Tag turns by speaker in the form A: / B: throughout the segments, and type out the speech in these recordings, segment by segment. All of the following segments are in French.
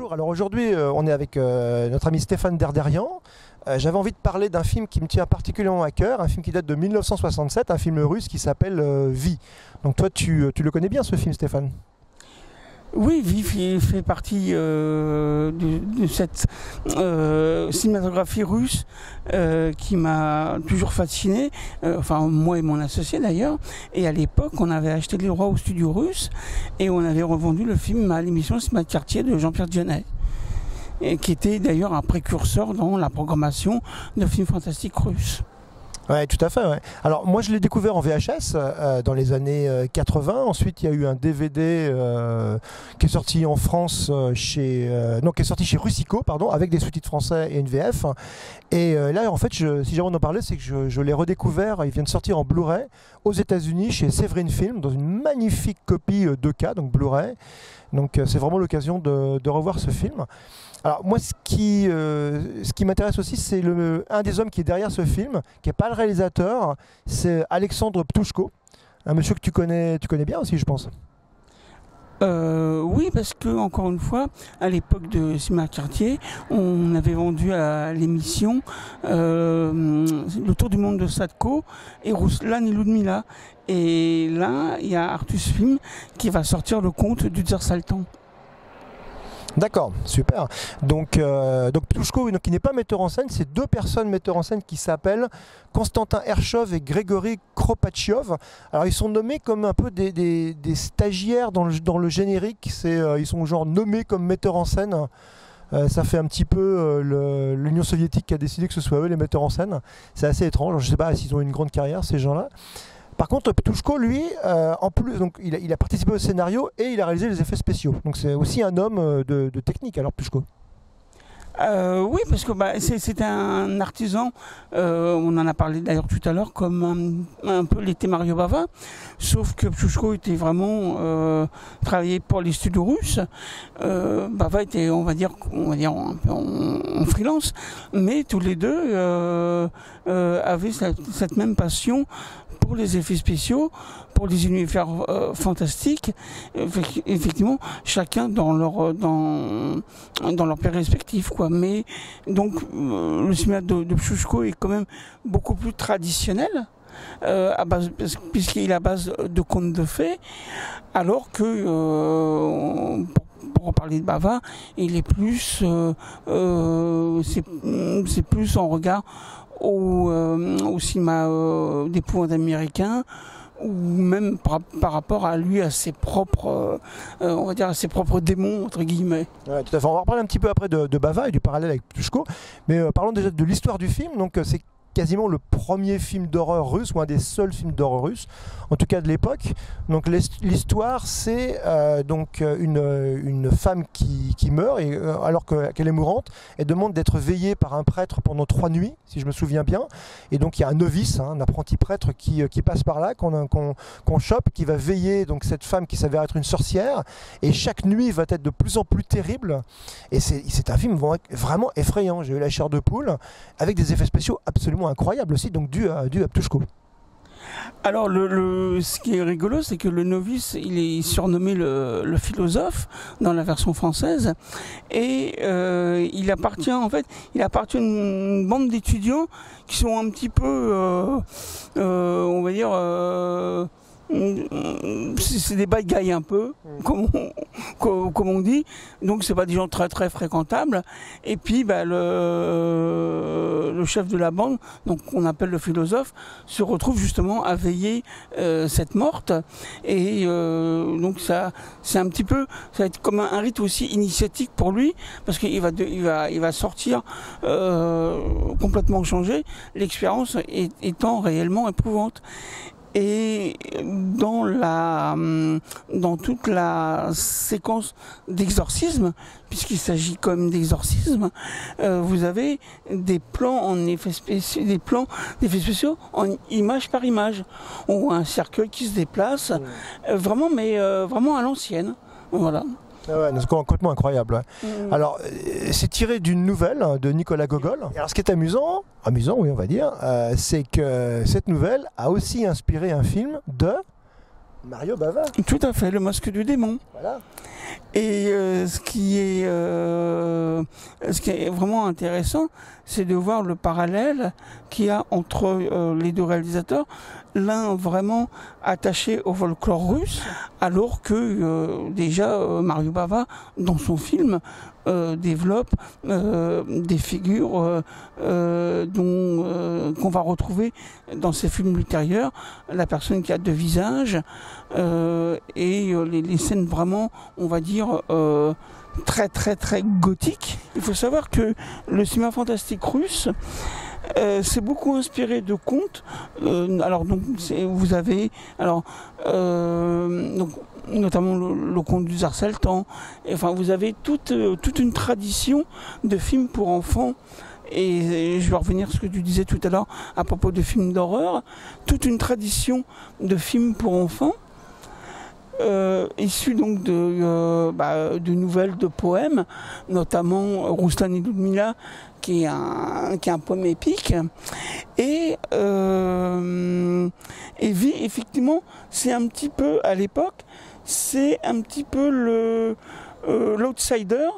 A: bonjour. Alors aujourd'hui, on est avec notre ami Stéphane Derderian. J'avais envie de parler d'un film qui me tient particulièrement à cœur, un film qui date de 1967, un film russe qui s'appelle Vie. Donc toi, tu le connais bien ce film, Stéphane?
B: Oui, Vie fait partie de cette cinématographie russe qui m'a toujours fasciné, enfin moi et mon associé d'ailleurs. Et à l'époque, on avait acheté les droits au studio russe et on avait revendu le film à l'émission Cinéma de quartier de Jean-Pierre Dionnet, et qui était d'ailleurs un précurseur dans la programmation de films fantastiques russes.
A: Ouais, tout à fait. Ouais. Alors moi je l'ai découvert en VHS dans les années 80. Ensuite il y a eu un DVD qui est sorti en France qui est sorti chez Russico, pardon, avec des sous-titres français et une VF. Et là en fait, si j'ai envie d'en parler, c'est que je l'ai redécouvert. Il vient de sortir en Blu-ray aux États-Unis chez Severin Film dans une magnifique copie 2K, donc Blu-ray. Donc c'est vraiment l'occasion de revoir ce film. Alors moi ce qui m'intéresse aussi, c'est un des hommes qui est derrière ce film, qui n'est pas le réalisateur, c'est Alexandre Ptouchko, un monsieur que tu connais bien aussi, je pense.
B: Oui, parce que encore une fois, à l'époque de Cinéma Quartier, on avait vendu à l'émission Le Tour du monde de Sadko et Ruslan et Ludmila. Et là, il y a Artus Film qui va sortir le conte du Tsar Saltan.
A: D'accord, super. Donc Ptouchko, qui n'est pas metteur en scène, c'est deux personnes metteurs en scène qui s'appellent Konstantin Herchov et Grégory Kropatchiov. Alors ils sont nommés comme un peu des stagiaires dans le générique. Ils sont genre nommés comme metteurs en scène. Ça fait un petit peu l'Union soviétique qui a décidé que ce soit eux les metteurs en scène. C'est assez étrange. Je ne sais pas s'ils ont une grande carrière ces gens-là. Par contre, Ptouchko, lui, en plus, donc, il a participé au scénario et il a réalisé les effets spéciaux. Donc c'est aussi un homme de technique, alors Ptouchko.
B: Oui, parce que c'était un artisan, on en a parlé d'ailleurs tout à l'heure, comme un peu l'était Mario Bava, sauf que Ptouchko était vraiment travaillé pour les studios russes. Bava était, on va dire un peu en freelance, mais tous les deux avaient cette même passion pour les effets spéciaux, pour les univers fantastiques, effectivement, chacun dans leur pays respectif, quoi. Mais donc le cinéma de Ptouchko est quand même beaucoup plus traditionnel, puisqu'il est à base de contes de fées, alors que pour parler de Bava, il est plus c'est plus en regard au cinéma d'épouvante américain, ou même par rapport à lui, à ses propres, on va dire, à ses propres démons, entre guillemets.
A: Ouais, tout à fait. On va reparler un petit peu après de Bava et du parallèle avec Ptouchko, mais parlons déjà de l'histoire du film. Donc c'est quasiment le premier film d'horreur russe, ou un des seuls films d'horreur russe, en tout cas de l'époque. Donc l'histoire, c'est une femme qui meurt, et alors qu'elle est mourante, elle demande d'être veillée par un prêtre pendant 3 nuits, si je me souviens bien. Et donc il y a un novice, un apprenti prêtre qui passe par là, qu'on chope, qui va veiller donc cette femme qui s'avère être une sorcière. Et chaque nuit va être de plus en plus terrible. Et c'est un film vraiment effrayant. J'ai eu la chair de poule, avec des effets spéciaux absolument incroyable aussi, donc dû à Ptouchko.
B: Alors ce qui est rigolo, c'est que le novice, il est surnommé le philosophe dans la version française, et il appartient à une bande d'étudiants qui sont un petit peu on va dire c'est des bad guys un peu, comme on dit, donc c'est pas des gens très très fréquentables. Et puis le chef de la bande, donc qu'on appelle le philosophe, se retrouve justement à veiller cette morte, et donc ça c'est un petit peu, ça va être comme un rite aussi initiatique pour lui, parce qu'il va sortir complètement changé, l'expérience étant réellement éprouvante. Et dans toute la séquence d'exorcisme, puisqu'il s'agit quand même d'exorcisme, vous avez des plans en effets spéciaux, d'effets spéciaux en image par image. On voit un cercueil qui se déplace, vraiment à l'ancienne. Voilà.
A: Ah ouais, c'est complètement incroyable. Ouais. Alors, c'est tiré d'une nouvelle de Nicolas Gogol. Et alors, ce qui est amusant, oui, on va dire, c'est que cette nouvelle a aussi inspiré un film de Mario Bava.
B: Tout à fait, le masque du démon.
A: Voilà.
B: Et ce qui est vraiment intéressant, c'est de voir le parallèle qu'il y a entre les deux réalisateurs, l'un vraiment attaché au folklore russe, alors que déjà Mario Bava, dans son film, développe des figures qu'on va retrouver dans ses films ultérieurs, la personne qui a deux visages, et les scènes vraiment, on va dire, très très très gothiques. Il faut savoir que le cinéma fantastique russe c'est beaucoup inspiré de contes. Alors donc vous avez donc, notamment le conte du Tsar Saltan. Enfin vous avez toute une tradition de films pour enfants. Et je vais revenir à ce que tu disais tout à l'heure à propos de films d'horreur. Toute une tradition de films pour enfants. Issu donc de nouvelles, de poèmes, notamment Rouslan et Ludmila, qui est un poème épique. Et effectivement, c'est un petit peu, à l'époque, c'est un petit peu l'outsider,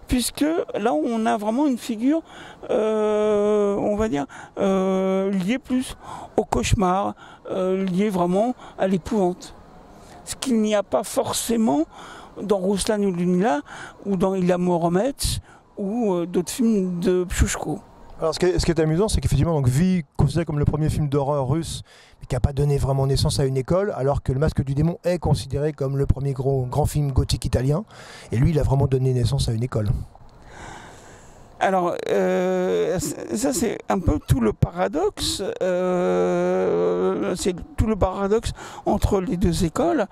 B: puisque là, on a vraiment une figure, on va dire, liée plus au cauchemar, liée vraiment à l'épouvante. Ce qu'il n'y a pas forcément dans Rouslan ou Ludmila ou dans Ilya Muromets ou d'autres films de Pchouchko.
A: Alors ce qui est amusant, c'est qu'effectivement, donc, V, considéré comme le premier film d'horreur russe, mais qui n'a pas donné vraiment naissance à une école, alors que Le Masque du Démon est considéré comme le premier grand film gothique italien, et lui, il a vraiment donné naissance à une école.
B: Alors, ça c'est un peu tout le paradoxe, c'est tout le paradoxe entre les deux écoles,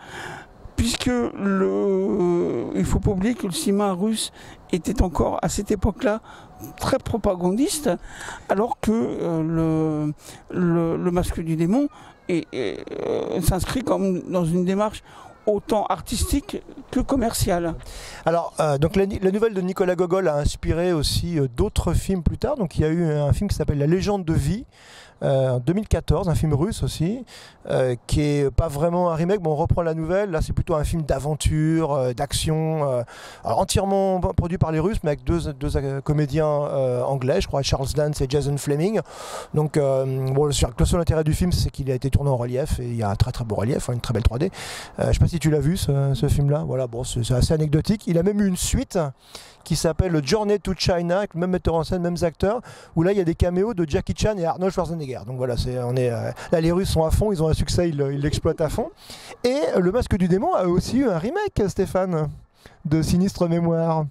B: puisque il faut pas oublier que le cinéma russe était encore à cette époque-là très propagandiste, alors que le Masque du Démon s'inscrit comme dans une démarche autant artistique que commerciale.
A: Alors, donc la nouvelle de Nicolas Gogol a inspiré aussi d'autres films plus tard. Donc il y a eu un film qui s'appelle La Légende de Vie, en 2014, un film russe aussi, qui est pas vraiment un remake. Bon, on reprend la nouvelle. Là, c'est plutôt un film d'aventure, d'action, entièrement produit par les Russes, mais avec deux comédiens anglais, je crois, Charles Dance et Jason Fleming. Donc, bon, le seul intérêt du film, c'est qu'il a été tourné en relief, et il y a un très très beau relief, une très belle 3D. Je sais pas si tu l'as vu, ce film-là. Voilà, bon, c'est assez anecdotique. Il a même eu une suite qui s'appelle Journey to China, avec le même metteur en scène, mêmes acteurs, où là il y a des caméos de Jackie Chan et Arnold Schwarzenegger. Donc voilà, là les Russes sont à fond, ils ont un succès, ils l'exploitent à fond. Et Le Masque du Démon a aussi eu un remake, Stéphane, de Sinistre Mémoire.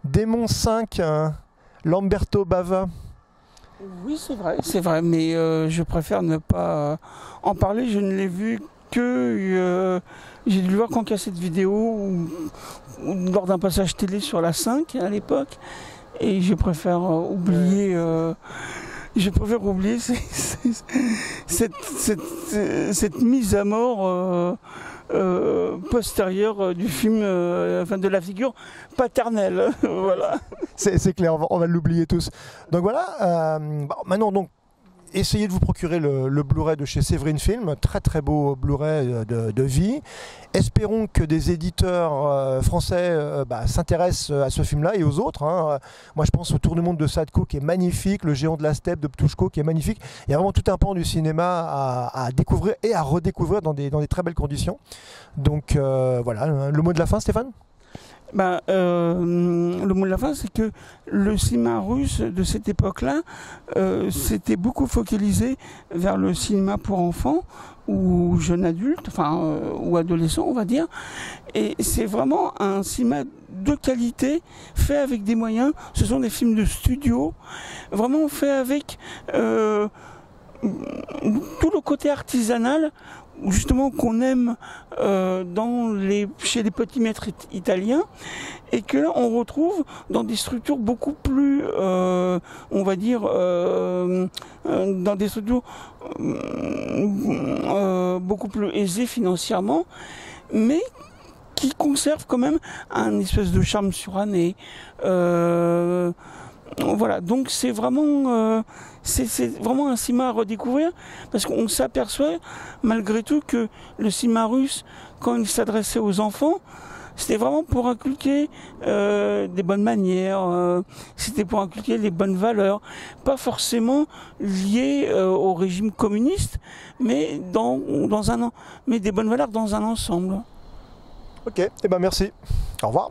A: Démon 5, Lamberto Bava.
B: Oui, c'est vrai, mais je préfère ne pas en parler. Je ne l'ai vu que j'ai dû le voir qu'en cassette vidéo ou lors d'un passage télé sur la 5 à l'époque, et je préfère oublier cette mise à mort postérieure du film, enfin de la figure paternelle. Voilà.
A: C'est clair, on va l'oublier tous. Donc voilà, maintenant donc, essayez de vous procurer le Blu-ray de chez Séverine Film, très très beau Blu-ray de Vie. Espérons que des éditeurs français s'intéressent à ce film-là et aux autres. Moi je pense au Tour du monde de Sadko qui est magnifique, Le Géant de la Steppe de Ptushko qui est magnifique. Il y a vraiment tout un pan du cinéma à découvrir et à redécouvrir dans des très belles conditions. Donc voilà, le mot de la fin, Stéphane ?
B: Le mot de la fin, c'est que le cinéma russe de cette époque-là s'était beaucoup focalisé vers le cinéma pour enfants ou jeunes adultes, ou adolescents, on va dire. Et c'est vraiment un cinéma de qualité, fait avec des moyens. Ce sont des films de studio, vraiment fait avec tout le côté artisanal, justement qu'on aime chez les petits maîtres italiens, et que là on retrouve dans des structures beaucoup plus on va dire dans des structures beaucoup plus aisées financièrement, mais qui conservent quand même un espèce de charme suranné, Voilà, donc c'est vraiment un cinéma à redécouvrir, parce qu'on s'aperçoit malgré tout que le cinéma russe, quand il s'adressait aux enfants, c'était vraiment pour inculquer des bonnes manières, c'était pour inculquer les bonnes valeurs, pas forcément liées au régime communiste, mais mais des bonnes valeurs dans un ensemble.
A: Ok, eh ben merci. Au revoir.